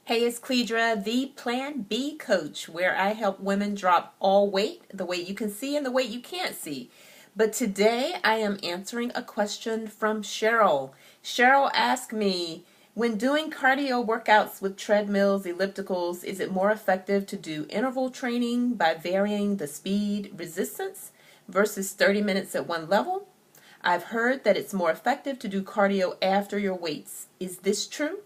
Hey, it's Cledra, the Plan B coach, where I help women drop all weight, the weight you can see and the weight you can't see. But today I am answering a question from Cheryl. Cheryl asked me, when doing cardio workouts with treadmills, ellipticals, is it more effective to do interval training by varying the speed resistance versus 30 minutes at one level? I've heard that it's more effective to do cardio after your weights. Is this true?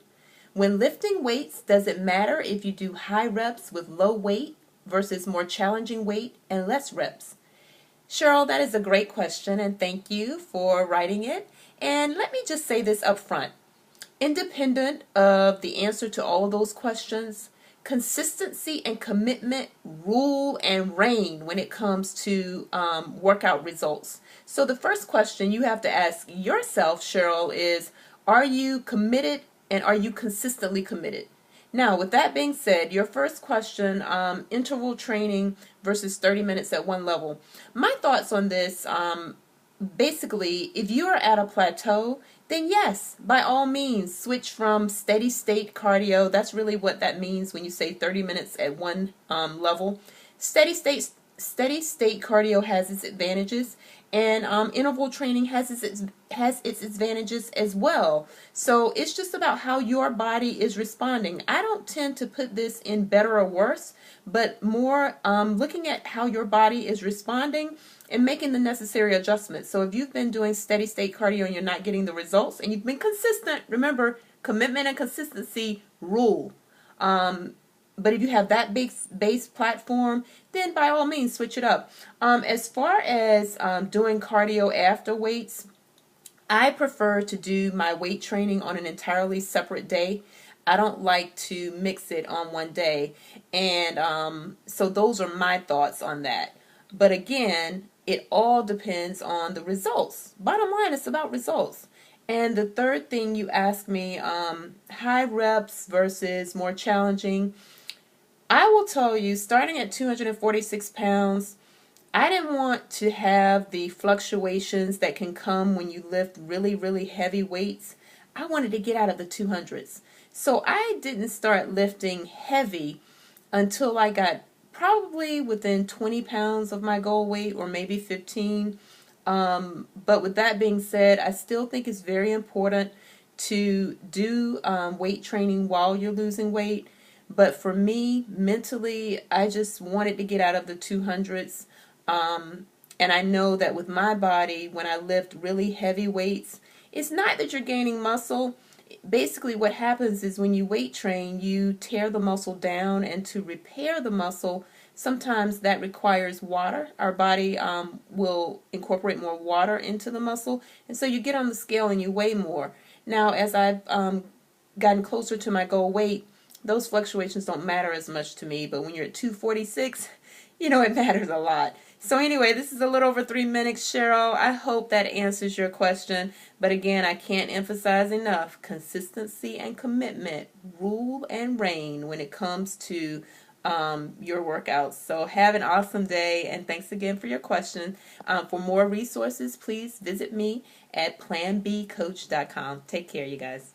When lifting weights, does it matter if you do high reps with low weight versus more challenging weight and less reps? Cheryl, that is a great question, and thank you for writing it. And let me just say this up front. Independent of the answer to all of those questions, consistency and commitment rule and reign when it comes to workout results. So the first question you have to ask yourself, Cheryl, is, are you committed and are you consistently committed? Now, with that being said, your first question, interval training versus 30 minutes at one level. My thoughts on this, basically, if you are at a plateau, then yes, by all means, switch from steady state cardio. That's really what that means when you say 30 minutes at one level. Steady state cardio has its advantages, and interval training has its advantages as well. So it's just about how your body is responding. I don't tend to put this in better or worse, but more looking at how your body is responding and making the necessary adjustments. So if you've been doing steady state cardio and you're not getting the results, and you've been consistent, remember, commitment and consistency rule. But if you have that base platform, then by all means switch it up. As far as doing cardio after weights, I prefer to do my weight training on an entirely separate day. I don't like to mix it on one day. And so those are my thoughts on that. But again, it all depends on the results. Bottom line, it's about results. And the third thing you asked me, high reps versus more challenging. I will tell you, starting at 246 pounds, I didn't want to have the fluctuations that can come when you lift really, really heavy weights. I wanted to get out of the 200s. So I didn't start lifting heavy until I got probably within 20 pounds of my goal weight, or maybe 15. But with that being said, I still think it's very important to do weight training while you're losing weight. But for me, mentally, I just wanted to get out of the 200s. And I know that with my body, when I lift really heavy weights, it's not that you're gaining muscle. Basically, what happens is when you weight train, you tear the muscle down, and to repair the muscle, sometimes that requires water. Our body will incorporate more water into the muscle, and so you get on the scale and you weigh more. Now, as I've gotten closer to my goal weight, those fluctuations don't matter as much to me, but when you're at 246, it matters a lot. So anyway, this is a little over 3 minutes, Cheryl. I hope that answers your question. But again, I can't emphasize enough, consistency and commitment rule and reign when it comes to your workouts. So have an awesome day, and thanks again for your question. For more resources, please visit me at planbcoach.com. Take care, you guys.